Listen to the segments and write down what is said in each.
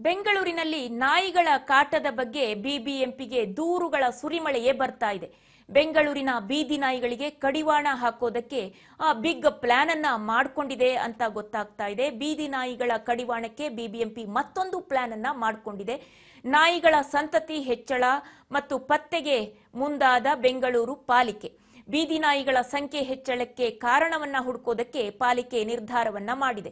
ಬೆಂಗಳೂರಿನಲ್ಲಿ ನಾಯಿಗಳ ಕಾಟದ ಬಗ್ಗೆ ಬಿಬಿಎಂಪಿಗೆ ದೂರುಗಳ ಸುರಿಮಳೆಯೇ ಬರ್ತಾ ಇದೆ. ಬೆಂಗಳೂರಿನ ಬೀದಿ ನಾಯಿಗಳಿಗೆ ಕಡಿವಾಣ ಹಾಕೋದಕ್ಕೆ ಬಿಗ್ ಪ್ಲಾನ್ ಅನ್ನ ಮಾಡಿಕೊಂಡಿದೆ ಅಂತ ಗೊತ್ತಾಗ್ತಾ ಇದೆ. ಬೀದಿ ನಾಯಿಗಳ ಕಡಿವಾಣಕ್ಕೆ ಬಿಬಿಎಂಪಿ ಮತ್ತೊಂದು ಪ್ಲಾನ್ ಅನ್ನ ಮಾಡಿಕೊಂಡಿದೆ. ನಾಯಿಗಳ ಸಂತತಿ ಹೆಚ್ಚಳ ಮತ್ತು ಪತ್ತೆಗೆ ಮುಂದಾದ ಬೆಂಗಳೂರು ಪಾಲಿಕೆ ಬೀದಿ ನಾಯಿಗಳ ಸಂಖ್ಯೆ ಹೆಚ್ಚಳಕ್ಕೆ ಕಾರಣವನ್ನ ಹುಡುಕೋದಕ್ಕೆ ಪಾಲಿಕೆ ನಿರ್ಧಾರವನ್ನ ಮಾಡಿದೆ.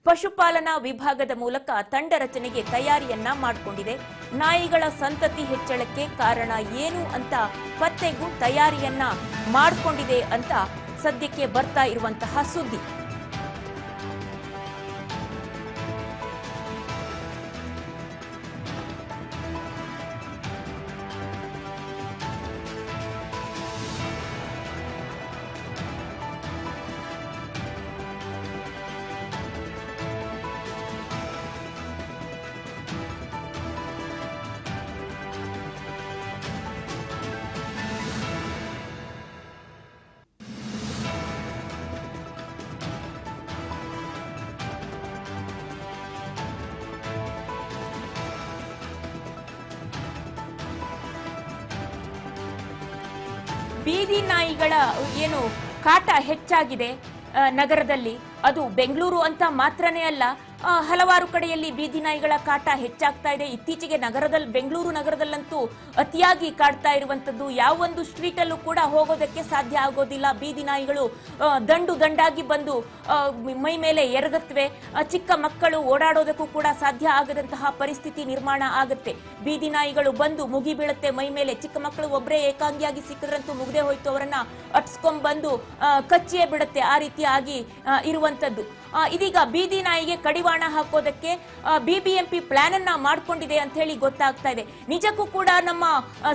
ಪಶುಪಾಲನಾ ವಿಭಾಗದ ಮೂಲಕ ತಂಡ ರಚನೆಗೆ ತಯಾರಿಯನ್ನ ಮಾಡಿಕೊಂಡಿದೆ. ನಾಯಿಗಳ ಸಂತತಿ ಹೆಚ್ಚಳಕ್ಕೆ ಕಾರಣ ಏನು ಅಂತ ಪತ್ತೆಗೂ ತಯಾರಿಯನ್ನ ಮಾಡಿಕೊಂಡಿದೆ ಅಂತ ಸದ್ಯಕ್ಕೆ ಬರ್ತಾ ಇರುವಂತಹ ಸುದ್ದಿ. ಬೀದಿ ನಾಯಿಗಳ ಏನು ಕಾಟ ಹೆಚ್ಚಾಗಿದೆ ನಗರದಲ್ಲಿ, ಅದು ಬೆಂಗಳೂರು ಅಂತ ಮಾತ್ರನೇ ಅಲ್ಲ, ಹಲವಾರು ಕಡೆಯಲ್ಲಿ ಬೀದಿ ನಾಯಿಗಳ ಕಾಟ ಹೆಚ್ಚಾಗ್ತಾ ಇದೆ. ಇತ್ತೀಚೆಗೆ ಬೆಂಗಳೂರು ನಗರದಲ್ಲಂತೂ ಅತಿಯಾಗಿ ಕಾಡ್ತಾ ಇರುವಂತದ್ದು. ಯಾವೊಂದು ಸ್ಟ್ರೀಟ್ ಅಲ್ಲೂ ಕೂಡ ಹೋಗೋದಕ್ಕೆ ಸಾಧ್ಯ ಆಗೋದಿಲ್ಲ. ಬೀದಿ ನಾಯಿಗಳು ದಂಡಾಗಿ ಬಂದು ಮೈ ಮೇಲೆ ಎರಗತ್ವೆ. ಚಿಕ್ಕ ಮಕ್ಕಳು ಓಡಾಡೋದಕ್ಕೂ ಕೂಡ ಸಾಧ್ಯ ಆಗದಂತಹ ಪರಿಸ್ಥಿತಿ ನಿರ್ಮಾಣ ಆಗುತ್ತೆ. ಬೀದಿ ನಾಯಿಗಳು ಬಂದು ಮುಗಿ ಬೀಳುತ್ತೆ ಮೈ ಮೇಲೆ. ಚಿಕ್ಕ ಮಕ್ಕಳು ಒಬ್ಬರೇ ಏಕಾಂಗಿಯಾಗಿ ಸಿಕ್ಕಿದ್ರಂತೂ ಮುಗ್ದೇ ಹೋಯ್ತು, ಅವರನ್ನ ಅಟ್ಸ್ಕೊಂಡ್ ಬಂದು ಕಚ್ಚಿಯೇ ಬಿಡುತ್ತೆ. ಆ ರೀತಿಯಾಗಿ ಇರುವಂತದ್ದು. ಇದೀಗ ಬೀದಿ ನಾಯಿಗೆ ಕಡಿವಾಣ ಹಾಕೋದಕ್ಕೆ ಬಿಬಿಎಂಪಿ ಪ್ಲಾನ್ ಅನ್ನ ಮಾಡಿಕೊಂಡಿದೆ ಅಂತ ಹೇಳಿ ಗೊತ್ತಾಗ್ತಾ ಇದೆ. ನಿಜಕ್ಕೂ ಕೂಡ ನಮ್ಮ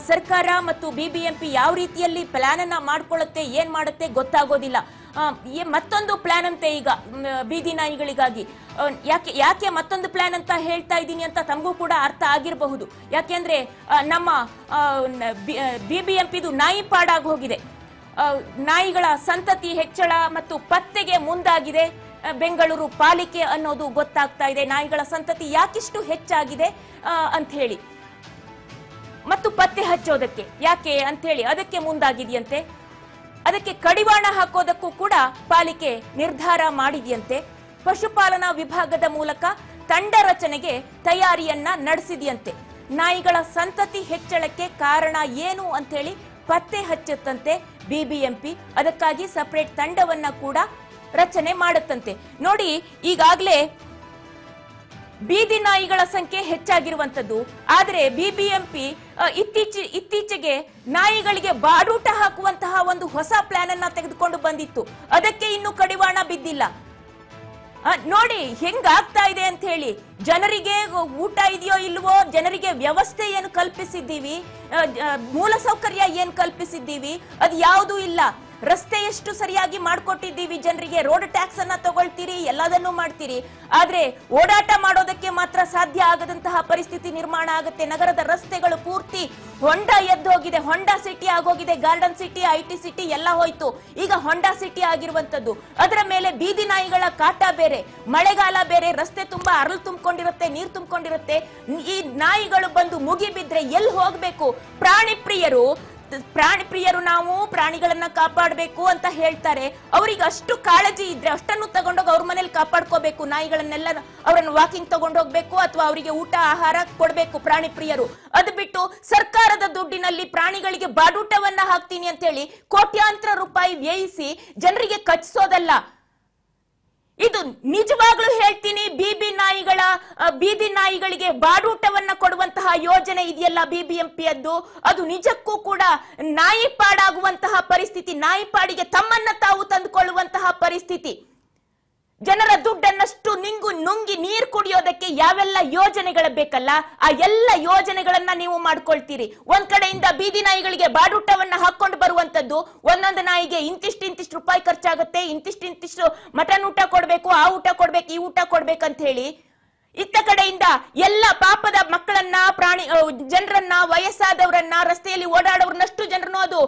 ಸರ್ಕಾರ ಮತ್ತು ಬಿಬಿಎಂಪಿ ಯಾವ ರೀತಿಯಲ್ಲಿ ಪ್ಲಾನ್ ಅನ್ನ ಮಾಡ್ಕೊಳ್ಳುತ್ತೆ, ಏನ್ ಮಾಡುತ್ತೆ ಗೊತ್ತಾಗೋದಿಲ್ಲ. ಮತ್ತೊಂದು ಪ್ಲಾನ್ ಅಂತೆ ಈಗ ಬೀದಿ ನಾಯಿಗಳಿಗಾಗಿ. ಯಾಕೆ ಮತ್ತೊಂದು ಪ್ಲಾನ್ ಅಂತ ಹೇಳ್ತಾ ಇದ್ದೀನಿ ಅಂತ ತಮಗೂ ಕೂಡ ಅರ್ಥ ಆಗಿರಬಹುದು. ಯಾಕೆಂದ್ರೆ ನಮ್ಮ ಬಿಬಿಎಂಪಿದು ನಾಯಿ ಪಾಡಾಗಿ ಹೋಗಿದೆ. ನಾಯಿಗಳ ಸಂತತಿ ಹೆಚ್ಚಳ ಮತ್ತು ಪತ್ತೆಗೆ ಮುಂದಾಗಿದೆ ಬೆಂಗಳೂರು ಪಾಲಿಕೆ ಅನ್ನೋದು ಗೊತ್ತಾಗ್ತಾ ಇದೆ. ನಾಯಿಗಳ ಸಂತತಿ ಯಾಕಿಷ್ಟು ಹೆಚ್ಚಾಗಿದೆ ಅಂತ ಹೇಳಿ ಮತ್ತು ಪತ್ತೆ ಹಚ್ಚೋದಕ್ಕೆ ಯಾಕೆ ಅಂತ ಹೇಳಿ ಅದಕ್ಕೆ ಮುಂದಾಗಿದೆಯಂತೆ. ಅದಕ್ಕೆ ಕಡಿವಾಣ ಹಾಕೋದಕ್ಕೂ ಕೂಡ ಪಾಲಿಕೆ ನಿರ್ಧಾರ ಮಾಡಿದೆಯಂತೆ. ಪಶುಪಾಲನಾ ವಿಭಾಗದ ಮೂಲಕ ತಂಡ ರಚನೆಗೆ ತಯಾರಿಯನ್ನ ನಡೆಸಿದೆಯಂತೆ. ನಾಯಿಗಳ ಸಂತತಿ ಹೆಚ್ಚಳಕ್ಕೆ ಕಾರಣ ಏನು ಅಂತ ಹೇಳಿ ಪತ್ತೆ ಹಚ್ಚುತ್ತಂತೆ ಬಿಬಿಎಂಪಿ. ಅದಕ್ಕಾಗಿ ಸಪರೇಟ್ ತಂಡವನ್ನ ಕೂಡ ರಚನೆ ಮಾಡುತ್ತಂತೆ. ನೋಡಿ, ಈಗಾಗಲೇ ಬೀದಿ ನಾಯಿಗಳ ಸಂಖ್ಯೆ ಹೆಚ್ಚಾಗಿರುವಂತದ್ದು. ಆದರೆ ಬಿಬಿಎಂಪಿ ಇತ್ತೀಚೆಗೆ ನಾಯಿಗಳಿಗೆ ಬಾಡೂಟ ಹಾಕುವಂತಹ ಒಂದು ಹೊಸ ಪ್ಲಾನ್ ಅನ್ನ ತೆಗೆದುಕೊಂಡು ಬಂದಿತ್ತು. ಅದಕ್ಕೆ ಇನ್ನೂ ಕಡಿವಾಣ ಬಿದ್ದಿಲ್ಲ. ನೋಡಿ ಹೆಂಗಾಗ್ತಾ ಇದೆ ಅಂತ ಹೇಳಿ. ಜನರಿಗೆ ಊಟ ಇದೆಯೋ ಇಲ್ವೋ, ಜನರಿಗೆ ವ್ಯವಸ್ಥೆ ಏನು ಕಲ್ಪಿಸಿದ್ದೀವಿ, ಮೂಲ ಸೌಕರ್ಯ ಏನ್ ಕಲ್ಪಿಸಿದ್ದೀವಿ, ಅದು ಯಾವುದೂ ಇಲ್ಲ. ರಸ್ತೆ ಎಷ್ಟು ಸರಿಯಾಗಿ ಮಾಡ್ಕೊಟ್ಟಿದ್ದೀವಿ ಜನರಿಗೆ, ರೋಡ್ ಟ್ಯಾಕ್ಸ್ ಅನ್ನ ತಗೊಳ್ತೀರಿ, ಎಲ್ಲದನ್ನೂ ಮಾಡ್ತೀರಿ. ಆದ್ರೆ ಓಡಾಟ ಮಾಡೋದಕ್ಕೆ ಮಾತ್ರ ಸಾಧ್ಯ ಆಗದಂತಹ ಪರಿಸ್ಥಿತಿ ನಿರ್ಮಾಣ ಆಗುತ್ತೆ. ನಗರದ ರಸ್ತೆಗಳು ಪೂರ್ತಿ ಹೊಂಡ ಎದ್ದು ಹೋಗಿದೆ. ಹೊಂಡಾ ಸಿಟಿ ಆಗೋಗಿದೆ. ಗಾರ್ಡನ್ ಸಿಟಿ, ಐಟಿ ಸಿಟಿ ಎಲ್ಲ ಹೋಯ್ತು. ಈಗ ಹೊಂಡಾ ಸಿಟಿ ಆಗಿರುವಂತದ್ದು. ಅದರ ಮೇಲೆ ಬೀದಿ ನಾಯಿಗಳ ಕಾಟ ಬೇರೆ, ಮಳೆಗಾಲ ಬೇರೆ, ರಸ್ತೆ ತುಂಬಾ ಅರಳು ತುಂಬಿಕೊಂಡಿರುತ್ತೆ, ನೀರು ತುಂಬಿಕೊಂಡಿರುತ್ತೆ. ಈ ನಾಯಿಗಳು ಬಂದು ಮುಗಿ ಬಿದ್ರೆ ಎಲ್ಲಿ ಹೋಗ್ಬೇಕು? ಪ್ರಾಣಿ ಪ್ರಿಯರು ನಾವು ಪ್ರಾಣಿಗಳನ್ನ ಕಾಪಾಡಬೇಕು ಅಂತ ಹೇಳ್ತಾರೆ. ಅವ್ರಿಗೆ ಅಷ್ಟು ಕಾಳಜಿ ಇದ್ರೆ ಅಷ್ಟನ್ನು ತಗೊಂಡೋಗಿ ಅವ್ರ ಮನೇಲಿ ಕಾಪಾಡ್ಕೋಬೇಕು. ನಾಯಿಗಳನ್ನೆಲ್ಲ ಅವರನ್ನು ವಾಕಿಂಗ್ ತಗೊಂಡು ಹೋಗ್ಬೇಕು ಅಥವಾ ಅವರಿಗೆ ಊಟ ಆಹಾರ ಕೊಡ್ಬೇಕು ಪ್ರಾಣಿ ಪ್ರಿಯರು. ಅದು ಬಿಟ್ಟು ಸರ್ಕಾರದ ದುಡ್ಡಿನಲ್ಲಿ ಪ್ರಾಣಿಗಳಿಗೆ ಬಾಡೂಟವನ್ನ ಹಾಕ್ತೀನಿ ಅಂತ ಹೇಳಿ ಕೋಟ್ಯಾಂತರ ರೂಪಾಯಿ ವ್ಯಯಿಸಿ ಜನರಿಗೆ ಕಚ್ಚಿಸೋದಲ್ಲ ಇದು. ನಿಜವಾಗ್ಲೂ ಹೇಳ್ತೀನಿ, ಬೀದಿ ನಾಯಿಗಳಿಗೆ ಬಾಡೂಟವನ್ನ ಕೊಡುವಂತಹ ಯೋಜನೆ ಇದೆಯಲ್ಲ ಬಿಬಿಎಂಪಿಯದ್ದು, ಅದು ನಿಜಕ್ಕೂ ಕೂಡ ನಾಯಿ ಪಾಡಾಗುವಂತಹ ಪರಿಸ್ಥಿತಿ, ನಾಯಿ ಪಾಡಿಗೆ ತಮ್ಮನ್ನ ತಾವು ತಂದುಕೊಳ್ಳುವಂತಹ ಪರಿಸ್ಥಿತಿ. ಜನರ ದುಡ್ಡನ್ನಷ್ಟು ನುಂಗಿ ನೀರು ಕುಡಿಯೋದಕ್ಕೆ ಯಾವೆಲ್ಲ ಯೋಜನೆಗಳ ಬೇಕಲ್ಲ, ಆ ಎಲ್ಲ ಯೋಜನೆಗಳನ್ನ ನೀವು ಮಾಡ್ಕೊಳ್ತೀರಿ. ಒಂದ್ ಕಡೆಯಿಂದ ಬೀದಿ ನಾಯಿಗಳಿಗೆ ಬಾಡೂಟವನ್ನ ಹಾಕೊಂಡು ಬರುವಂತದ್ದು. ಒಂದೊಂದು ನಾಯಿಗೆ ಇಂತಿಷ್ಟು ರೂಪಾಯಿ ಖರ್ಚಾಗುತ್ತೆ, ಇಂತಿಷ್ಟು ಮಟನ್ ಊಟ ಕೊಡ್ಬೇಕು, ಆ ಊಟ ಕೊಡ್ಬೇಕು, ಈ ಊಟ ಕೊಡ್ಬೇಕಂತ ಹೇಳಿ. ಇತ್ತ ಕಡೆಯಿಂದ ಎಲ್ಲ ಪಾಪದ ಮಕ್ಕಳನ್ನ ಜನರನ್ನ, ವಯಸ್ಸಾದವರನ್ನ, ರಸ್ತೆಯಲ್ಲಿ ಓಡಾಡೋರ್ನಷ್ಟು ಜನರನ್ನು ಅದು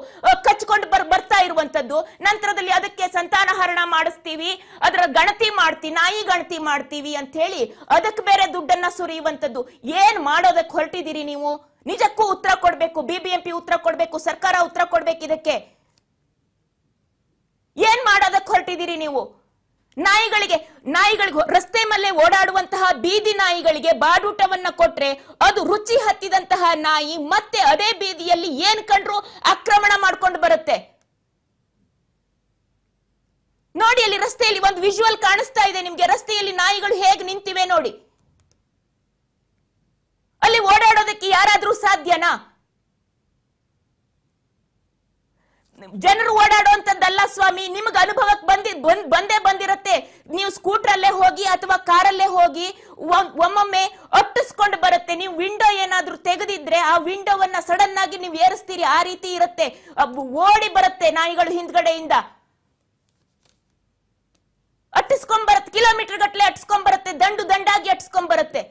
ಕಚ್ಕೊಂಡು ಬರ್ತಾ ಇರುವಂತದ್ದು. ನಂತರದಲ್ಲಿ ಅದಕ್ಕೆ ಸಂತಾನಹರಣ ಮಾಡಿಸ್ತೀವಿ, ಅದರ ಗಣತಿ ಮಾಡ್ತೀವಿ, ನಾಯಿ ಗಣತಿ ಮಾಡ್ತೀವಿ ಅಂತ ಹೇಳಿ ಅದಕ್ಕೆ ಬೇರೆ ದುಡ್ಡನ್ನ ಸುರಿಯುವಂತದ್ದು. ಏನ್ ಮಾಡೋದಕ್ಕೆ ಹೊರಟಿದ್ದೀರಿ ನೀವು? ನಿಜಕ್ಕೂ ಉತ್ತರ ಕೊಡ್ಬೇಕು, ಬಿಬಿಎಂಪಿ ಉತ್ತರ ಕೊಡ್ಬೇಕು, ಸರ್ಕಾರ ಉತ್ತರ ಕೊಡ್ಬೇಕು. ಇದಕ್ಕೆ ಏನ್ ಮಾಡೋದಕ್ಕೆ ಹೊರಟಿದ್ದೀರಿ ನೀವು? ನಾಯಿಗಳಿಗೆ ರಸ್ತೆ ಮೇಲೆ ಓಡಾಡುವಂತಹ ಬೀದಿ ನಾಯಿಗಳಿಗೆ ಬಾಡೂಟವನ್ನ ಕೊಟ್ರೆ ಅದು ರುಚಿ ಹತ್ತಿದಂತಹ ನಾಯಿ ಮತ್ತೆ ಅದೇ ಬೀದಿಯಲ್ಲಿ ಏನ್ ಕಂಡ್ರು ಆಕ್ರಮಣ ಮಾಡ್ಕೊಂಡು ಬರುತ್ತೆ. ನೋಡಿ, ಅಲ್ಲಿ ರಸ್ತೆಯಲ್ಲಿ ಒಂದು ವಿಜುವಲ್ ಕಾಣಿಸ್ತಾ ಇದೆ ನಿಮ್ಗೆ. ರಸ್ತೆಯಲ್ಲಿ ನಾಯಿಗಳು ಹೇಗೆ ನಿಂತಿವೆ ನೋಡಿ. ಅಲ್ಲಿ ಓಡಾಡೋದಕ್ಕೆ ಯಾರಾದ್ರೂ ಸಾಧ್ಯನಾ? ಜನರು ಓಡಾಡುವಂತದ್ದಲ್ಲ ಸ್ವಾಮಿ. ನಿಮ್ಗೆ ಅನುಭವಕ್ಕೆ ಬಂದೇ ಬಂದಿರತ್ತೆ. ನೀವು ಸ್ಕೂಟರ್ ಅಲ್ಲೇ ಹೋಗಿ ಅಥವಾ ಕಾರಲ್ಲೇ ಹೋಗಿ ಒಮ್ಮೊಮ್ಮೆ ಅಟ್ಟಿಸ್ಕೊಂಡು ಬರುತ್ತೆ. ನೀವು ವಿಂಡೋ ಏನಾದ್ರೂ ತೆಗೆದಿದ್ರೆ ಆ ವಿಂಡೋವನ್ನ ಸಡನ್ ಆಗಿ ನೀವು ಏರಿಸ್ತೀರಿ, ಆ ರೀತಿ ಇರುತ್ತೆ. ಓಡಿ ಬರುತ್ತೆ ನಾಯಿಗಳು ಹಿಂದ್ಗಡೆಯಿಂದ, ಅಟ್ಟಿಸ್ಕೊಂಡ್ ಬರುತ್ತೆ, ಕಿಲೋಮೀಟರ್ ಗಟ್ಟಲೆ ಅಟ್ಸ್ಕೊಂಡ್ ಬರುತ್ತೆ, ದಂಡಾಗಿ ಅಟ್ಸ್ಕೊಂಡ್ ಬರುತ್ತೆ.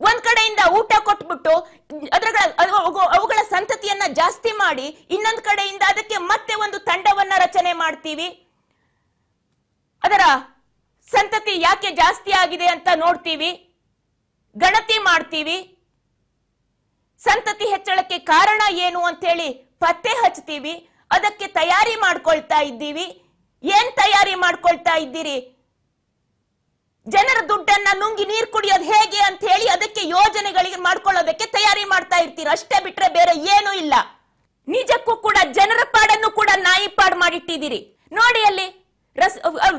ಒಂದ್ ಕಡೆಯಿಂದ ಊಟ ಕೊಟ್ಬಿಟ್ಟು ಅವುಗಳ ಸಂತತಿಯನ್ನ ಜಾಸ್ತಿ ಮಾಡಿ, ಇನ್ನೊಂದ್ ಕಡೆಯಿಂದ ಅದಕ್ಕೆ ಮತ್ತೆ ಒಂದು ತಂಡವನ್ನ ರಚನೆ ಮಾಡ್ತೀವಿ. ಅದರ ಸಂತತಿ ಯಾಕೆ ಜಾಸ್ತಿ ಆಗಿದೆ ಅಂತ ನೋಡ್ತೀವಿ, ಗಣತಿ ಮಾಡ್ತೀವಿ, ಸಂತತಿ ಹೆಚ್ಚಳಕ್ಕೆ ಕಾರಣ ಏನು ಅಂತ ಹೇಳಿ ಪತ್ತೆ ಹಚ್ತೀವಿ, ಅದಕ್ಕೆ ತಯಾರಿ ಮಾಡ್ಕೊಳ್ತಾ ಇದ್ದೀವಿ. ಏನ್ ತಯಾರಿ ಮಾಡ್ಕೊಳ್ತಾ ಇದ್ದೀರಿ? ಜನರ ದುಡ್ಡನ್ನ ನುಂಗಿ ನೀರು ಕುಡಿಯೋದು ಹೇಗೆ ಅಂತ ಹೇಳಿ ಅದಕ್ಕೆ ಯೋಜನೆಗಳಿಗೆ ಮಾಡ್ಕೊಳ್ಳೋದಕ್ಕೆ ತಯಾರಿ ಮಾಡ್ತಾ ಇರ್ತೀರ, ಅಷ್ಟೇ ಬಿಟ್ರೆ ಬೇರೆ ಏನೂ ಇಲ್ಲ. ನಿಜಕ್ಕೂ ಕೂಡ ಜನರ ಪಾಡನ್ನು ಕೂಡ ನಾಯಿ ಪಾಡ್ ಮಾಡಿಟ್ಟಿದ್ದೀರಿ. ನೋಡಿ, ಅಲ್ಲಿ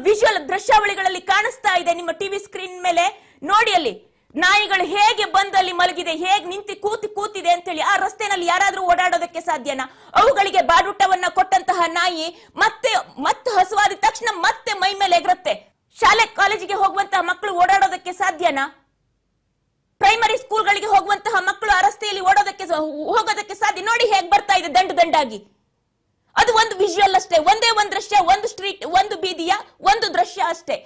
ವಿಜುವಲ್ ದೃಶ್ಯಾವಳಿಗಳಲ್ಲಿ ಕಾಣಿಸ್ತಾ ಇದೆ ನಿಮ್ಮ ಟಿವಿ ಸ್ಕ್ರೀನ್ ಮೇಲೆ. ನೋಡಿ, ಅಲ್ಲಿ ನಾಯಿಗಳು ಹೇಗೆ ಬಂದಲ್ಲಿ ಮಲಗಿದೆ, ಹೇಗೆ ನಿಂತು ಕೂತಿದೆ ಅಂತ ಹೇಳಿ. ಆ ರಸ್ತೆನಲ್ಲಿ ಯಾರಾದ್ರೂ ಓಡಾಡೋದಕ್ಕೆ ಸಾಧ್ಯನಾ? ಅವುಗಳಿಗೆ ಬಾಡೂಟವನ್ನ ಕೊಟ್ಟಂತಹ ನಾಯಿ ಮತ್ತೆ ಹಸುವಾದ ತಕ್ಷಣ ಮತ್ತೆ ಮೈ ಮೇಲೆ ಎಗರುತ್ತೆ. ಶಾಲೆ ಕಾಲೇಜಿಗೆ ಹೋಗುವಂತಹ ಮಕ್ಕಳು ಓಡಾಡೋದಕ್ಕೆ ಸಾಧ್ಯನಾ? ಪ್ರೈಮರಿ ಸ್ಕೂಲ್ಗಳಿಗೆ ಹೋಗುವಂತಹ ಮಕ್ಕಳು ಆ ರಸ್ತೆಯಲ್ಲಿ ಹೋಗೋದಕ್ಕೆ ಸಾಧ್ಯ? ನೋಡಿ ಹೇಗೆ ಬರ್ತಾ ಇದೆ ದಂಡಾಗಿ. ಅದು ಒಂದು ವಿಜುವಲ್ ಅಷ್ಟೇ, ಒಂದೇ ಒಂದು ದೃಶ್ಯ, ಒಂದು ಸ್ಟ್ರೀಟ್, ಒಂದು ಬೀದಿಯ ಒಂದು ದೃಶ್ಯ ಅಷ್ಟೇ,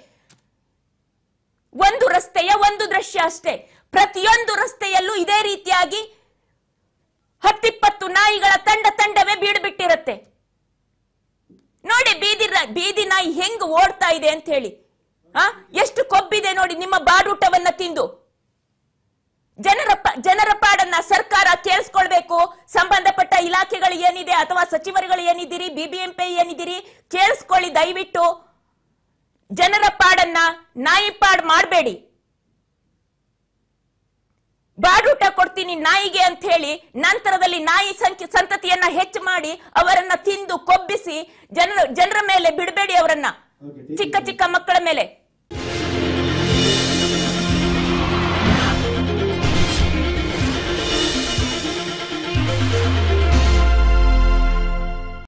ಒಂದು ರಸ್ತೆಯ ಒಂದು ದೃಶ್ಯ ಅಷ್ಟೇ. ಪ್ರತಿಯೊಂದು ರಸ್ತೆಯಲ್ಲೂ ಇದೇ ರೀತಿಯಾಗಿ 10-20 ನಾಯಿಗಳ ತಂಡವೇ ಬೀಡ್ಬಿಟ್ಟಿರುತ್ತೆ. ನೋಡಿ ಬೀದಿ ನಾಯಿ ಹೆಂಗ್ ಓಡ್ತಾ ಇದೆ ಅಂತ ಹೇಳಿ. ಎಷ್ಟು ಕೊಬ್ಬಿದೆ ನೋಡಿ ನಿಮ್ಮ ಬಾಡೂಟವನ್ನ ತಿಂದು. ಜನರ ಪಾಡನ್ನ ಸರ್ಕಾರ ಕೇಳಿಸ್ಕೊಳ್ಬೇಕು. ಸಂಬಂಧಪಟ್ಟ ಇಲಾಖೆಗಳು ಏನಿದೆ ಅಥವಾ ಸಚಿವರುಗಳು ಏನಿದ್ದೀರಿ, ಬಿಬಿಎಂಪಿ ಏನಿದ್ದೀರಿ, ಕೇಳಿಸ್ಕೊಳ್ಳಿ ದಯವಿಟ್ಟು. ಜನರ ಪಾಡನ್ನ ನಾಯಿ ಪಾಡ್ ಮಾಡಬೇಡಿ. ಬಾಡೂಟ ಕೊಡ್ತೀನಿ ನಾಯಿಗೆ ಅಂತ ಹೇಳಿ ನಂತರದಲ್ಲಿ ನಾಯಿ ಸಂತತಿಯನ್ನ ಹೆಚ್ಚು ಮಾಡಿ ಅವರನ್ನ ತಿಂದು ಕೊಬ್ಬಿಸಿ ಜನರ ಮೇಲೆ ಬಿಡಬೇಡಿ. ಅವರನ್ನ ಚಿಕ್ಕ ಮಕ್ಕಳ ಮೇಲೆ